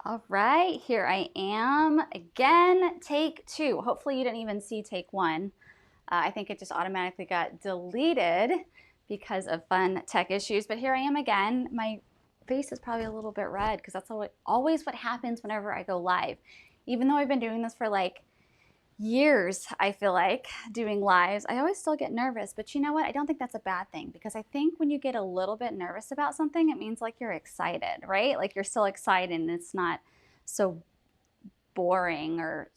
All right, here I am again, take two. Hopefully you didn't even see take one. I think it just automatically got deleted because of fun tech issues, but here I am again. My face is probably a little bit red because that's always what happens whenever I go live. Even though I've been doing this for like years, I feel like, doing lives, I always still get nervous. But you know what? I don't think that's a bad thing because I think when you get a little bit nervous about something, it means like you're excited, right? Like you're still excited and it's not so boring or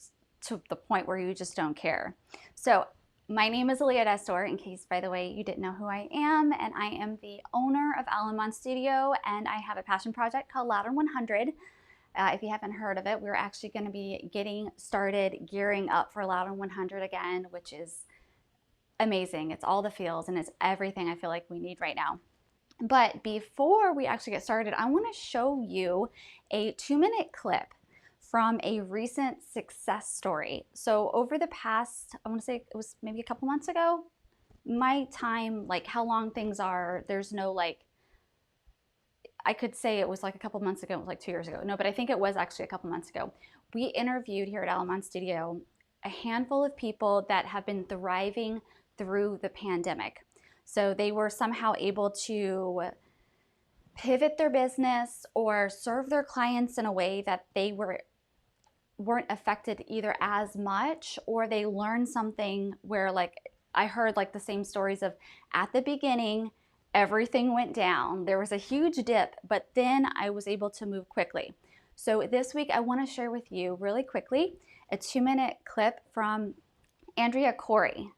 to the point where you just don't care. So my name is Aaliyah Destor, in case, by the way, you didn't know who I am, and I am the owner of Al-Aman Studio, and I have a passion project called Louder 100. If you haven't heard of it, we're actually going to be getting started gearing up for Louder 100 again, which is amazing. It's all the feels and it's everything I feel like we need right now. But before we actually get started, I want to show you a 2-minute clip from a recent success story. So over the past, I want to say it was maybe a couple months ago, my time, like how long things are, there's no like, I could say it was like a couple months ago, it was like 2 years ago. No, but I think it was actually a couple months ago. We interviewed here at Al-Aman Studio a handful of people that have been thriving through the pandemic. So they were somehow able to pivot their business or serve their clients in a way that they weren't affected either as much, or they learned something where, like, I heard like the same stories of at the beginning everything went down, there was a huge dip, but then I was able to move quickly. So this week I want to share with you really quickly a 2-minute clip from Andrea Corey.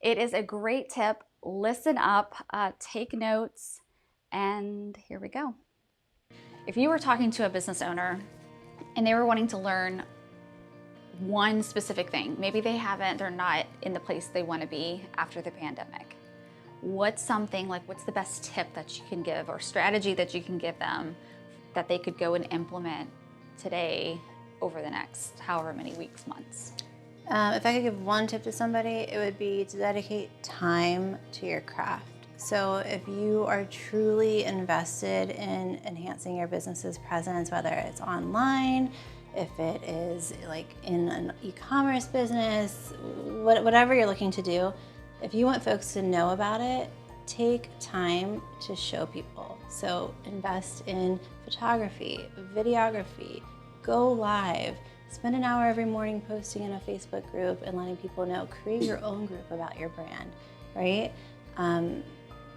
It is a great tip. Listen up, take notes, and here we go. If you were talking to a business owner and they were wanting to learn one specific thing, maybe they're not in the place they want to be after the pandemic. What's something like, what's the best tip that you can give or strategy that you can give them that they could go and implement today over the next however many weeks, months? If I could give one tip to somebody, it would be to dedicate time to your craft. So if you are truly invested in enhancing your business's presence, whether it's online, if it is like in an e-commerce business, whatever you're looking to do, if you want folks to know about it, take time to show people. So invest in photography, videography, go live, spend an hour every morning posting in a Facebook group and letting people know. Create your own group about your brand, right?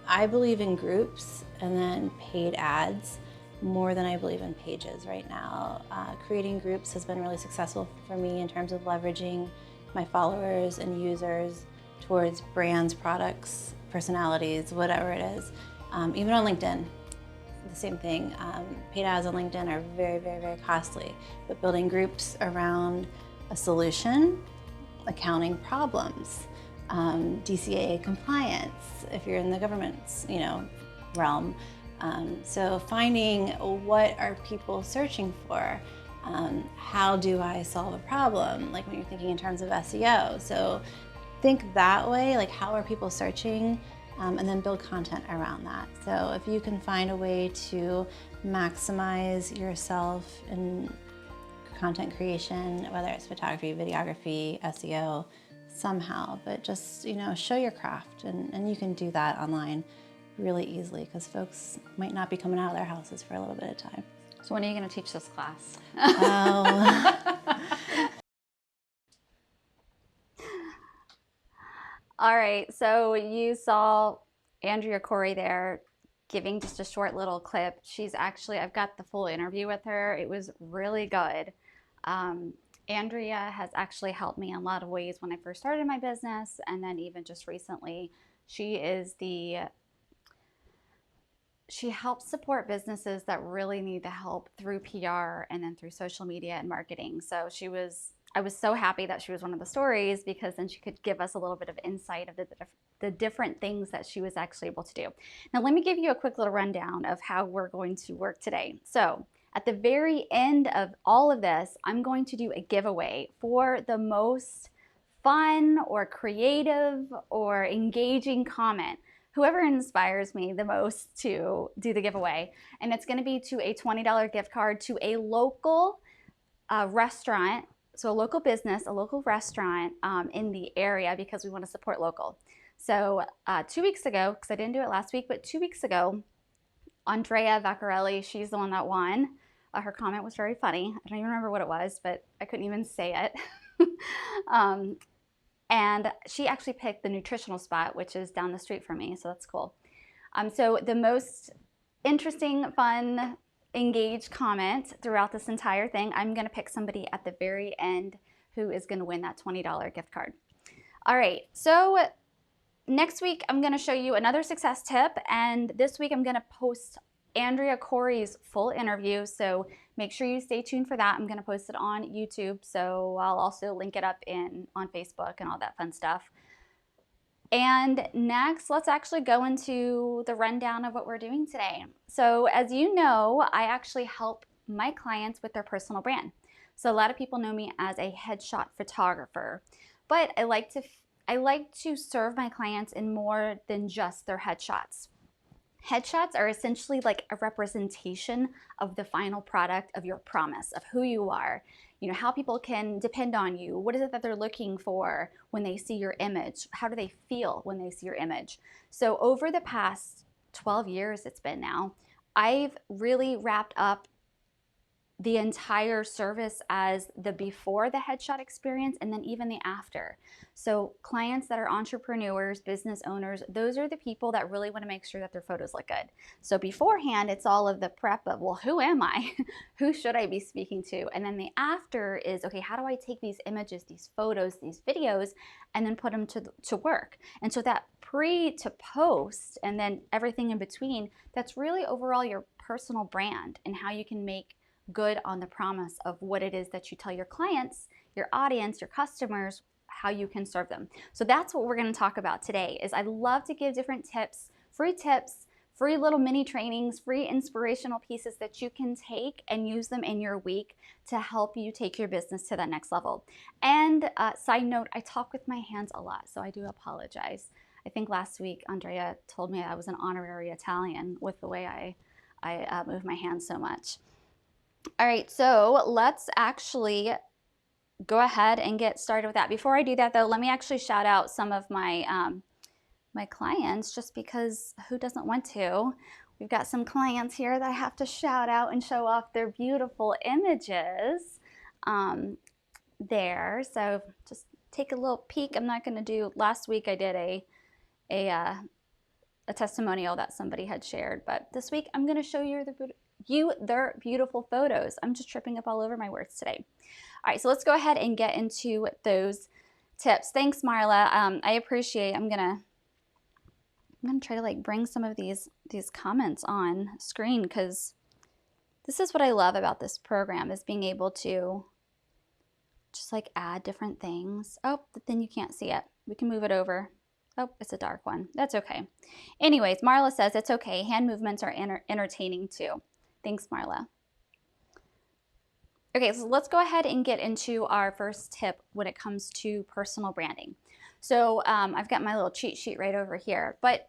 I believe in groups and then paid ads more than I believe in pages right now. Creating groups has been really successful for me in terms of leveraging my followers and users towards brands, products, personalities, whatever it is. Even on LinkedIn, the same thing. Paid ads on LinkedIn are very, very, very costly, but building groups around a solution, accounting problems, DCA compliance, if you're in the government's realm. So finding what are people searching for, how do I solve a problem, like when you're thinking in terms of SEO. So think that way, like how are people searching, and then build content around that. So if you can find a way to maximize yourself in content creation, whether it's photography, videography, SEO, somehow, but just show your craft, and you can do that online really easily because folks might not be coming out of their houses for a little bit of time. So when are you going to teach this class? All right, so you saw Andrea Corey there giving just a short little clip. She's actually, I've got the full interview with her. It was really good. Andrea has actually helped me in a lot of ways when I first started my business, and then even just recently. She helps support businesses that really need the help through PR and then through social media and marketing. So I was so happy that she was one of the stories, because then she could give us a little bit of insight of the different things that she was actually able to do. Now, let me give you a quick little rundown of how we're going to work today. So at the very end of all of this, I'm going to do a giveaway for the most fun or creative or engaging comment whoever inspires me the most to do the giveaway. And it's going to be to a $20 gift card to a local restaurant, so a local business, a local restaurant in the area, because we want to support local. So 2 weeks ago, because I didn't do it last week, but 2 weeks ago, Andrea Vaccarelli, she's the one that won. Her comment was very funny. I don't even remember what it was, but I couldn't even say it. And she actually picked the nutritional spot, which is down the street from me, so that's cool. So the most interesting, fun, engaged comment throughout this entire thing, I'm going to pick somebody at the very end who is going to win that $20 gift card. All right, so next week I'm going to show you another success tip, and this week I'm going to post Andrea Corey's full interview, so make sure you stay tuned for that. I'm going to post it on YouTube, so I'll also link it up on Facebook and all that fun stuff. And next, let's actually go into the rundown of what we're doing today. So as you know, I actually help my clients with their personal brand. So a lot of people know me as a headshot photographer, but I like to serve my clients in more than just their headshots. Headshots are essentially like a representation of the final product of your promise, of who you are, how people can depend on you. What is it that they're looking for when they see your image? How do they feel when they see your image? So over the past 12 years it's been now, I've really wrapped up the entire service as the before the headshot experience and then even the after. So clients that are entrepreneurs, business owners, those are the people that really want to make sure that their photos look good. So beforehand, it's all of the prep of, well, who am I? Who should I be speaking to? And then the after is, okay, how do I take these images, these photos, these videos, and then put them to work? And so that pre to post and then everything in between, that's really overall your personal brand and how you can make good on the promise of what it is that you tell your clients, your audience, your customers, how you can serve them. So that's what we're going to talk about today. Is I love to give different tips, free little mini trainings, free inspirational pieces that you can take and use them in your week to help you take your business to that next level. And side note, I talk with my hands a lot, so I do apologize. I think last week Andrea told me I was an honorary Italian with the way I move my hands so much. All right, so let's actually go ahead and get started with that. Before I do that though, let me actually shout out some of my my clients, just because who doesn't want to? We've got some clients here that I have to shout out and show off their beautiful images there. So just take a little peek. I'm not going to do, last week I did a testimonial that somebody had shared, but this week I'm going to show you their beautiful photos. I'm just tripping up all over my words today. All right, so let's go ahead and get into those tips. Thanks, Marla. I appreciate. I'm gonna try to like bring some of these comments on screen, because this is what I love about this program, is being able to just like add different things. Oh, but then you can't see it. We can move it over. Oh, it's a dark one. That's okay. Anyways, Marla says it's okay. Hand movements are entertaining too. Thanks, Marla. Okay, so let's go ahead and get into our first tip when it comes to personal branding. So I've got my little cheat sheet right over here, but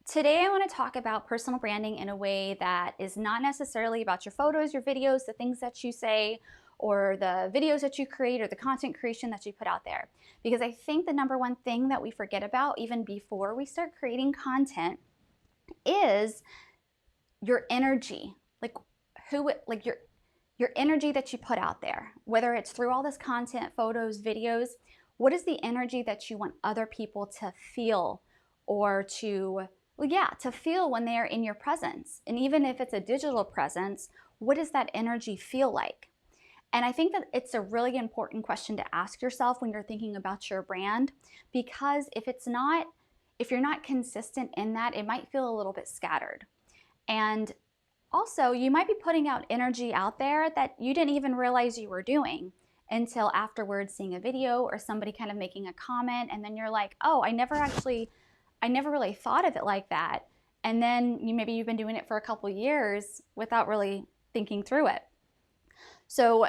today I want to talk about personal branding in a way that is not necessarily about your photos, your videos, the things that you say, or the videos that you create, or the content creation that you put out there. Because I think the number one thing that we forget about even before we start creating content is your energy, your energy that you put out there, whether it's through all this content, photos, videos. What is the energy that you want other people to feel, or to feel when they're in your presence? And even if it's a digital presence, what does that energy feel like? And I think that it's a really important question to ask yourself when you're thinking about your brand, because if you're not consistent in that, it might feel a little bit scattered. And also, you might be putting out energy out there that you didn't even realize you were doing until afterwards, seeing a video or somebody kind of making a comment, and then you're like, oh, I never really thought of it like that. And then maybe you've been doing it for a couple years without really thinking through it. So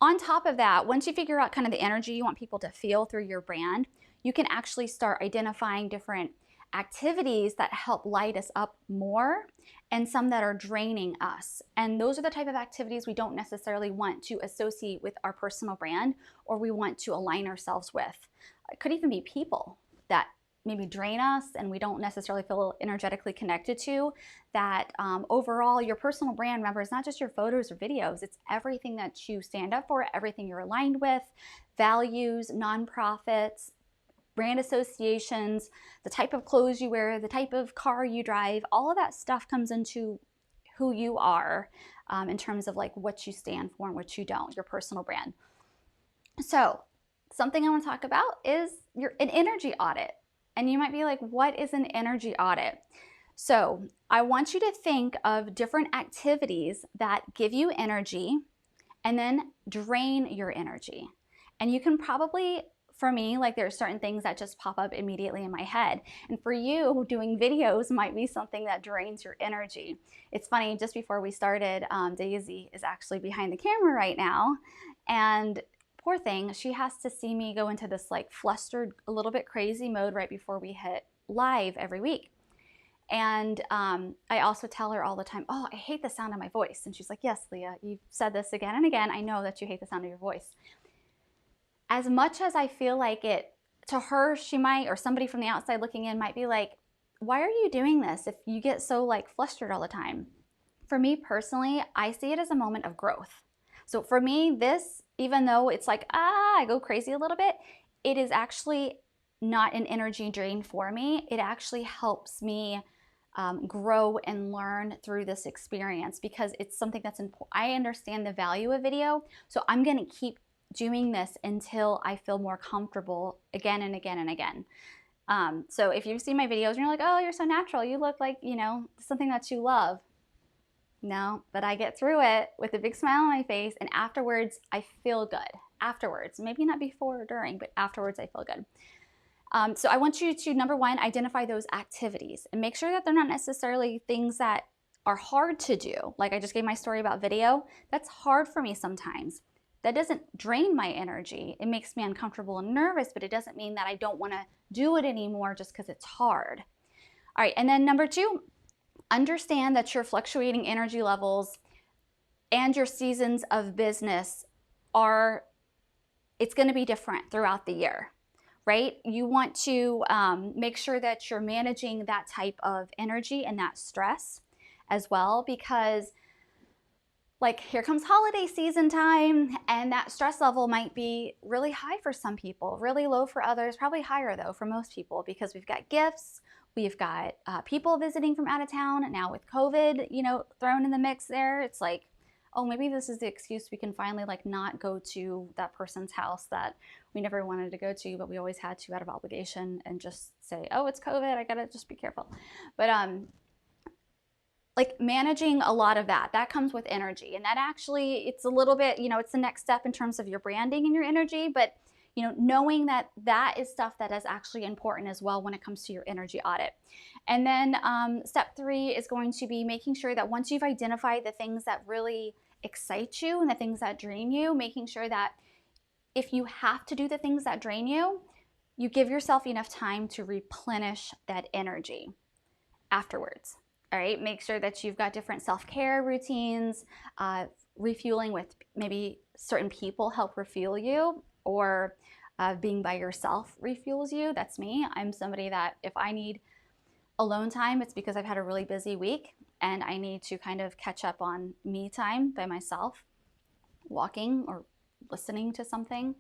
on top of that, once you figure out kind of the energy you want people to feel through your brand, you can actually start identifying different activities that help light us up more and some that are draining us. And those are the type of activities we don't necessarily want to associate with our personal brand or we want to align ourselves with. It could even be people that maybe drain us and we don't necessarily feel energetically connected to. That overall, your personal brand, remember, is not just your photos or videos, it's everything that you stand up for, everything you're aligned with, values, nonprofits, brand associations, the type of clothes you wear, the type of car you drive, all of that stuff comes into who you are in terms of like what you stand for and what you don't, your personal brand. So something I want to talk about is an energy audit. And you might be like, what is an energy audit? So I want you to think of different activities that give you energy and then drain your energy. And you can probably, for me, like there are certain things that just pop up immediately in my head. And for you, doing videos might be something that drains your energy. It's funny, just before we started, Daisy is actually behind the camera right now. And poor thing, she has to see me go into this like flustered, a little bit crazy mode right before we hit live every week. And I also tell her all the time, oh, I hate the sound of my voice. And she's like, yes, Leah, you've said this again and again. I know that you hate the sound of your voice. As much as I feel like it, to her, she might, or somebody from the outside looking in might be like, why are you doing this if you get so like flustered all the time? For me personally, I see it as a moment of growth. So for me, this, even though it's like, I go crazy a little bit, it is actually not an energy drain for me. It actually helps me grow and learn through this experience because it's something that's important. I understand the value of video, so I'm gonna keep doing this until I feel more comfortable again and again and again. So if you've seen my videos and you're like, oh, you're so natural, you look like, you know, something that you love. No, but I get through it with a big smile on my face, and afterwards I feel good. Afterwards, maybe not before or during, but afterwards I feel good. So I want you to, number one, identify those activities and make sure that they're not necessarily things that are hard to do. Like I just gave my story about video. That's hard for me sometimes. That doesn't drain my energy. It makes me uncomfortable and nervous, but it doesn't mean that I don't want to do it anymore just because it's hard. All right, and then number two, understand that your fluctuating energy levels and your seasons of business it's going to be different throughout the year, right? You want to make sure that you're managing that type of energy and that stress as well, because like here comes holiday season time and that stress level might be really high for some people, really low for others, probably higher though for most people, because we've got gifts, we've got people visiting from out of town. Now with COVID, you know, thrown in the mix there, it's like, oh, maybe this is the excuse we can finally like not go to that person's house that we never wanted to go to, but we always had to out of obligation, and just say, oh, it's COVID, I gotta just be careful. But like managing a lot of that comes with energy, and that actually, it's a little bit, you know, it's the next step in terms of your branding and your energy, but you know, knowing that that is stuff that is actually important as well when it comes to your energy audit. And then step three is going to be making sure that once you've identified the things that really excite you and the things that drain you, making sure that if you have to do the things that drain you, you give yourself enough time to replenish that energy afterwards. All right, make sure that you've got different self-care routines, refueling with maybe certain people help refuel you, or being by yourself refuels you. That's me. I'm somebody that if I need alone time, it's because I've had a really busy week and I need to kind of catch up on me time by myself, walking or listening to something.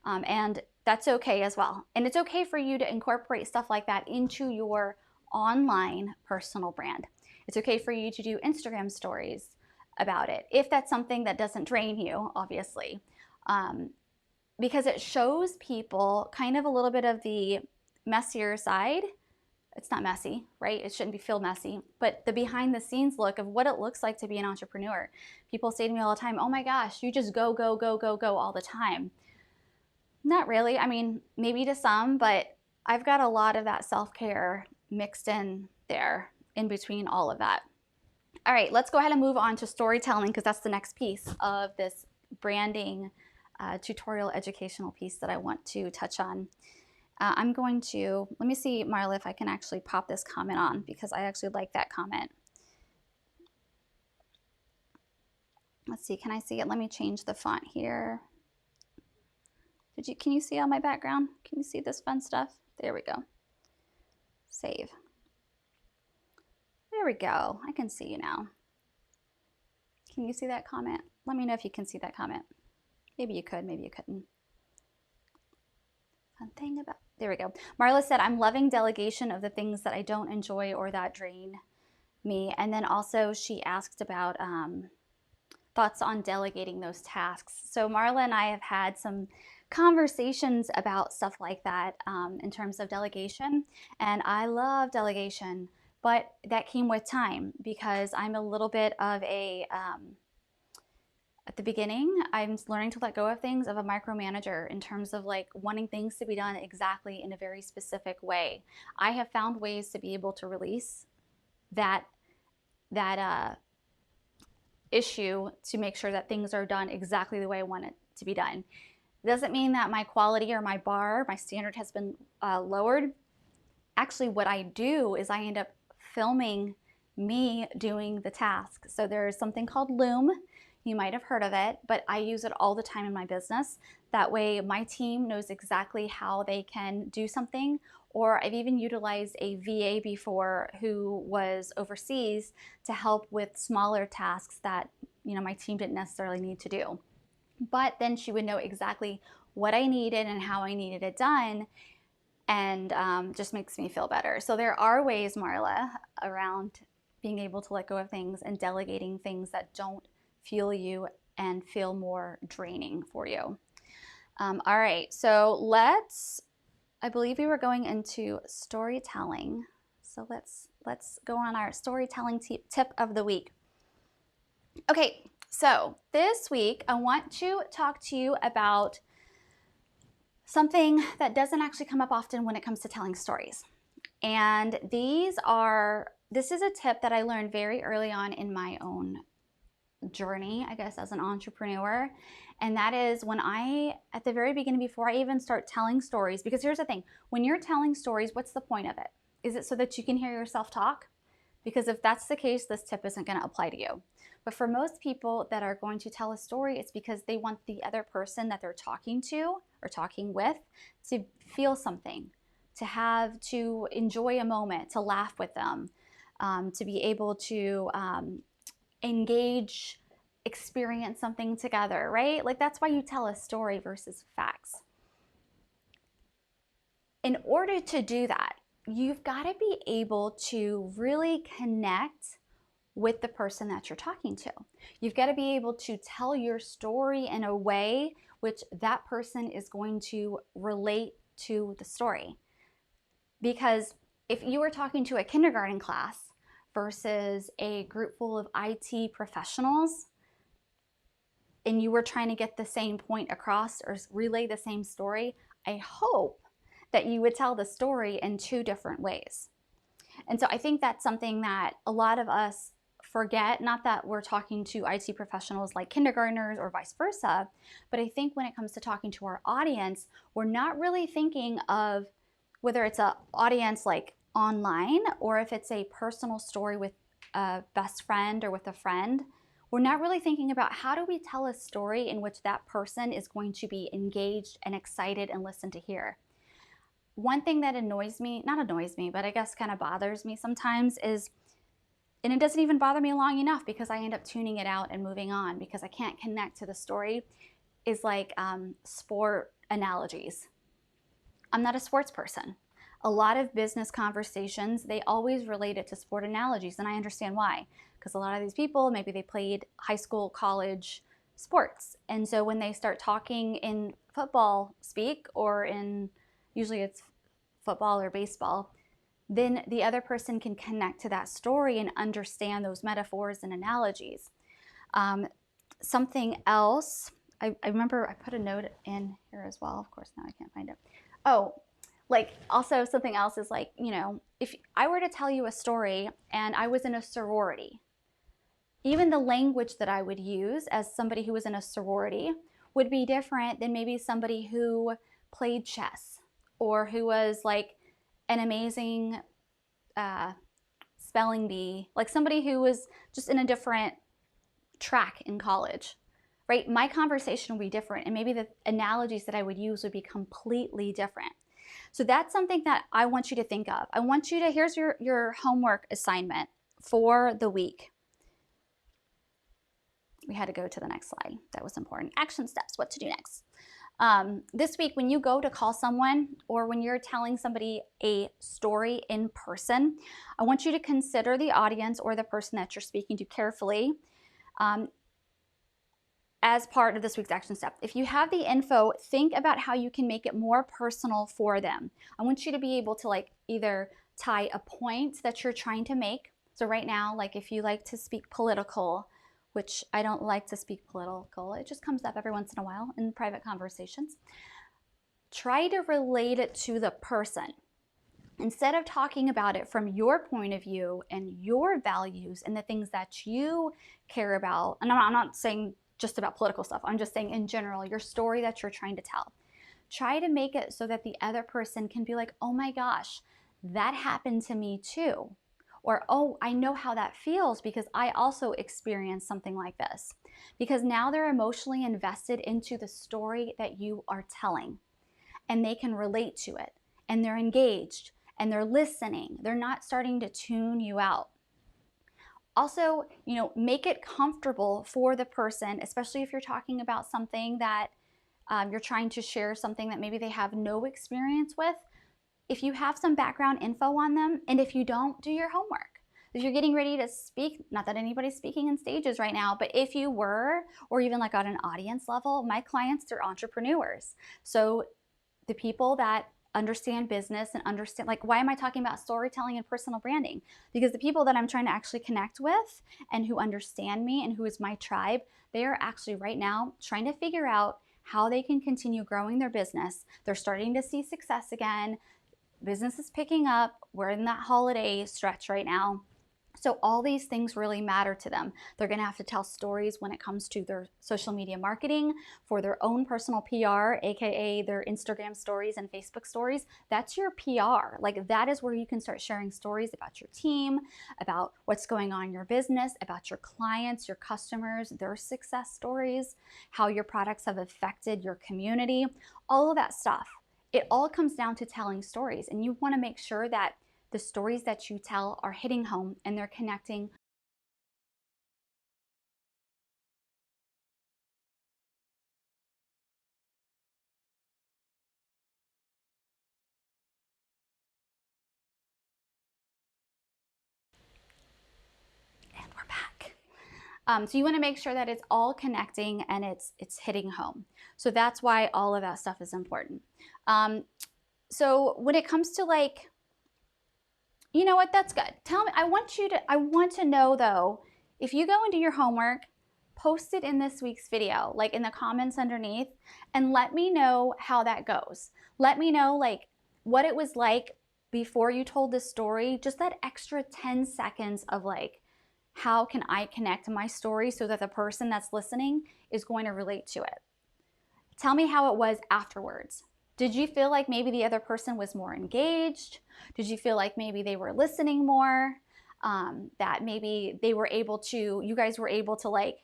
And that's okay as well. And it's okay for you to incorporate stuff like that into your online personal brand. It's okay for you to do Instagram stories about it, if that's something that doesn't drain you, obviously. Because it shows people kind of a little bit of the messier side. It's not messy, right? It shouldn't feel messy, but the behind the scenes look of what it looks like to be an entrepreneur. People say to me all the time, oh my gosh, you just go, go, go, go, go all the time. Not really. I mean, maybe to some, but I've got a lot of that self-care mixed in there in between all of that. All right, let's go ahead and move on to storytelling, because that's the next piece of this branding tutorial educational piece that I want to touch on. I'm going to, let me see, Marla, if I can actually pop this comment on because I actually like that comment. Let's see, can I see it? Let me change the font here. Can you see all my background? Can you see this fun stuff? There we go. Save. There we go. I can see you now. Can you see that comment? Let me know if you can see that comment. Maybe you could, maybe you couldn't. Fun thing about, there we go. Marla said, I'm loving delegation of the things that I don't enjoy or that drain me. And then also she asked about thoughts on delegating those tasks. So Marla and I have had some conversations about stuff like that in terms of delegation. And I love delegation, but that came with time because I'm a little bit of a, at the beginning, I'm learning to let go of things of a micromanager in terms of like wanting things to be done exactly in a very specific way. I have found ways to be able to release that issue to make sure that things are done exactly the way I want it to be done. It doesn't mean that my quality or my bar, my standard has been lowered. Actually, what I do is I end up filming me doing the task. So there's something called Loom. You might have heard of it, but I use it all the time in my business. That way my team knows exactly how they can do something. Or I've even utilized a VA before who was overseas to help with smaller tasks that, you know, my team didn't necessarily need to do. But then she would know exactly what I needed and how I needed it done, and just makes me feel better. So there are ways, Marla, around being able to let go of things and delegating things that don't fuel you and feel more draining for you. All right, so I believe we were going into storytelling. So let's go on our storytelling tip of the week. Okay, so this week I want to talk to you about something that doesn't actually come up often when it comes to telling stories. And this is a tip that I learned very early on in my own journey, I guess, as an entrepreneur. And that is when at the very beginning, before I even start telling stories, because here's the thing, when you're telling stories, what's the point of it? Is it so that you can hear yourself talk? Because if that's the case, this tip isn't going to apply to you. But for most people that are going to tell a story, it's because they want the other person that they're talking to or talking with to feel something, to enjoy a moment, to laugh with them, to be able to engage, experience something together, right? Like that's why you tell a story versus facts. In order to do that, you've got to be able to really connect with the person that you're talking to. You've got to be able to tell your story in a way which that person is going to relate to the story. Because if you were talking to a kindergarten class versus a group full of IT professionals, and you were trying to get the same point across or relay the same story, I hope that you would tell the story in two different ways. And so I think that's something that a lot of us forget, not that we're talking to IT professionals like kindergartners or vice versa, but I think when it comes to talking to our audience, we're not really thinking of whether it's an audience like online or if it's a personal story with a best friend or with a friend. We're not really thinking about how do we tell a story in which that person is going to be engaged and excited and listen to hear. One thing that not annoys me, but I guess kind of bothers me sometimes is, and it doesn't even bother me long enough because I end up tuning it out and moving on because I can't connect to the story, is like sport analogies. I'm not a sports person. A lot of business conversations, they always relate it to sport analogies, and I understand why. Because a lot of these people, maybe they played high school, college sports. And so when they start talking in football speak, or usually it's football or baseball, then the other person can connect to that story and understand those metaphors and analogies. Something else, I remember I put a note in here as well. Of course, now I can't find it. Oh, like also something else is like, if I were to tell you a story and I was in a sorority, even the language that I would use as somebody who was in a sorority would be different than maybe somebody who played chess or who was like an amazing spelling bee, like somebody who was just in a different track in college, right? My conversation would be different, and maybe the analogies that I would use would be completely different. So that's something that I want you to think of. I want you to, here's your homework assignment for the week. We had to go to the next slide. That was important. Action steps, what to do next. This week, when you go to call someone or when you're telling somebody a story in person, I want you to consider the audience or the person that you're speaking to carefully as part of this week's action step. If you have the info, think about how you can make it more personal for them. I want you to be able to like either tie a point that you're trying to make. So right now, like if you like to speak political, which I don't like to speak political, it just comes up every once in a while in private conversations. Try to relate it to the person. Instead of talking about it from your point of view and your values and the things that you care about, and I'm not saying just about political stuff, I'm just saying in general, your story that you're trying to tell. Try to make it so that the other person can be like, oh my gosh, that happened to me too. Or, oh, I know how that feels because I also experienced something like this. Because now they're emotionally invested into the story that you are telling, and they can relate to it, and they're engaged, and they're listening. They're not starting to tune you out. Also, make it comfortable for the person, especially if you're talking about something that you're trying to share, something that maybe they have no experience with. If you have some background info on them, and if you don't, do your homework. If you're getting ready to speak, not that anybody's speaking in stages right now, but if you were, or even like on an audience level, my clients, they're entrepreneurs. So the people that understand business and understand, like, why am I talking about storytelling and personal branding? Because the people that I'm trying to actually connect with and who understand me and who is my tribe, they are actually right now trying to figure out how they can continue growing their business. They're starting to see success again. Business is picking up. We're in that holiday stretch right now. So all these things really matter to them. They're going to have to tell stories when it comes to their social media marketing, for their own personal PR, aka their Instagram stories and Facebook stories. That's your PR. Like, that is where you can start sharing stories about your team, about what's going on in your business, about your clients, your customers, their success stories, how your products have affected your community, all of that stuff. It all comes down to telling stories, and you want to make sure that the stories that you tell are hitting home and they're connecting. And we're back. So you want to make sure that it's all connecting and it's hitting home. So that's why all of that stuff is important. So when it comes to like, you know what, that's good. Tell me, I want to know though, if you go and do your homework, post it in this week's video, like in the comments underneath, and let me know how that goes. Let me know like what it was like before you told this story, just that extra 10 seconds of like, how can I connect my story so that the person that's listening is going to relate to it? Tell me how it was afterwards. Did you feel like maybe the other person was more engaged? Did you feel like maybe they were listening more? That maybe they were able to, you guys were able to like,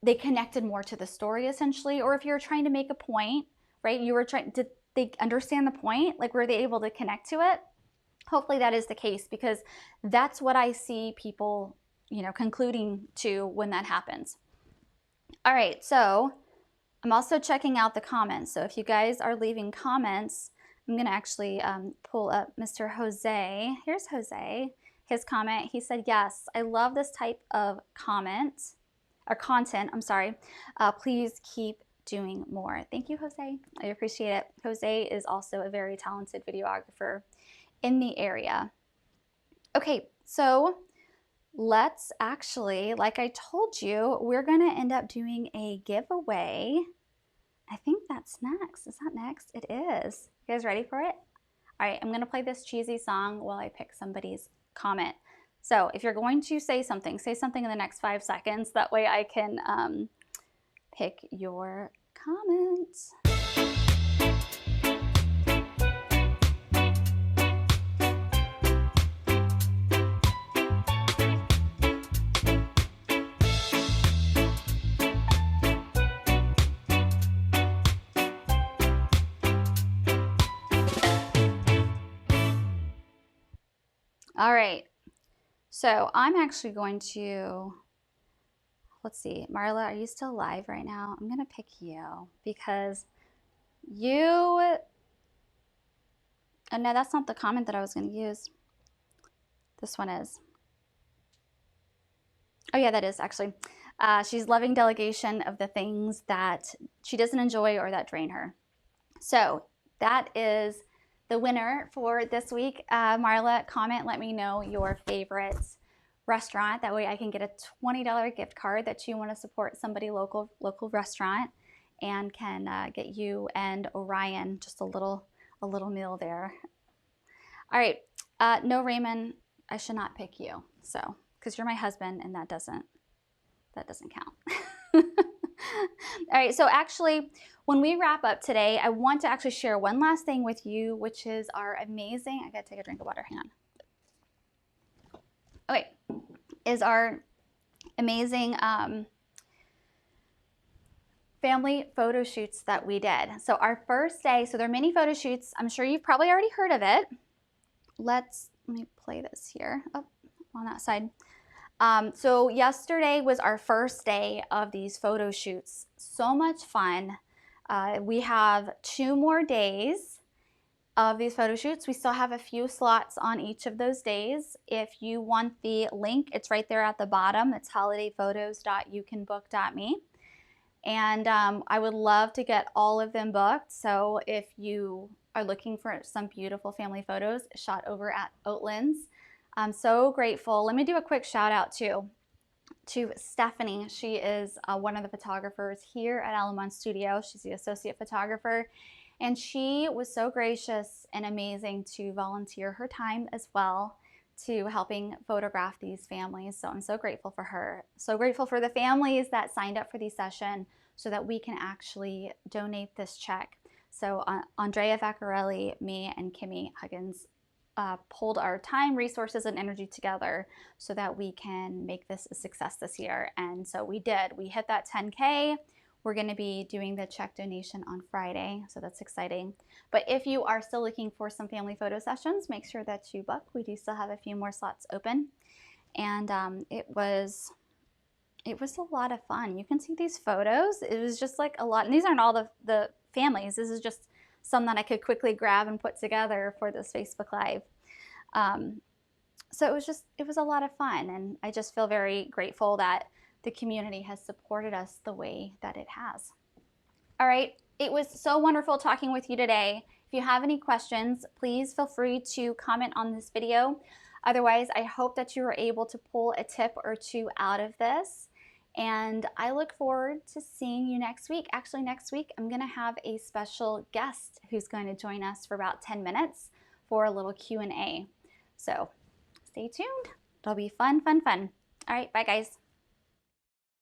they connected more to the story essentially? Or if you're trying to make a point, right? Did they understand the point? Like, were they able to connect to it? Hopefully that is the case, because that's what I see people, concluding to when that happens. All right, so I'm also checking out the comments. So if you guys are leaving comments, I'm gonna actually pull up Mr. Jose. Here's Jose, his comment. He said, yes, I love this type of content, I'm sorry. Please keep doing more. Thank you, Jose. I appreciate it. Jose is also a very talented videographer in the area. Okay, so let's actually, like I told you, we're gonna end up doing a giveaway. I think that's next. Is that next? It is. You guys ready for it? All right, I'm gonna play this cheesy song while I pick somebody's comment. So if you're going to say something in the next 5 seconds. That way I can pick your comments. All right. So I'm actually going to, let's see, Marla, are you still live right now? I'm going to pick you because you, oh no, that's not the comment that I was going to use. This one is. Oh yeah, that is actually. She's loving delegation of the things that she doesn't enjoy or that drain her. So that is the winner for this week. Marla, comment, let me know your favorite restaurant. That way I can get a $20 gift card that you want to support somebody local restaurant, and can get you and Orion just a little meal there. All right, no, Raymond, I should not pick you. So because you're my husband, and that doesn't count. All right, so actually, when we wrap up today, I want to actually share one last thing with you, which is our amazing, I gotta take a drink of water, hang on. Okay, is our amazing family photo shoots that we did. So our first day, so they're mini photo shoots. I'm sure you've probably already heard of it. Let me play this here. Oh, on that side. So yesterday was our first day of these photo shoots. So much fun. We have 2 more days of these photo shoots. We still have a few slots on each of those days. If you want the link, it's right there at the bottom. It's holidayphotos.youcanbook.me. And I would love to get all of them booked. So if you are looking for some beautiful family photos shot over at Oatlands, I'm so grateful. Let me do a quick shout out too to Stephanie. She is one of the photographers here at Alamon Studio. She's the associate photographer, and she was so gracious and amazing to volunteer her time as well to helping photograph these families. So I'm so grateful for her. So grateful for the families that signed up for the session so that we can actually donate this check. So Andrea Vaccarelli, me, and Kimmy Huggins pulled our time, resources, and energy together so that we can make this a success this year. And so we did. We hit that 10K. We're going to be doing the check donation on Friday, so that's exciting. But if you are still looking for some family photo sessions, make sure that you book. We do still have a few more slots open. And it was a lot of fun. You can see these photos. It was just like a lot. And these aren't all the families. This is just some that I could quickly grab and put together for this Facebook Live. So it was a lot of fun, and I just feel very grateful that the community has supported us the way that it has. All right, it was so wonderful talking with you today. If you have any questions, please feel free to comment on this video. Otherwise, I hope that you were able to pull a tip or two out of this. And I look forward to seeing you next week. Actually, next week, I'm going to have a special guest who's going to join us for about 10 minutes for a little Q&A. So stay tuned. It'll be fun, fun, fun. All right, bye guys.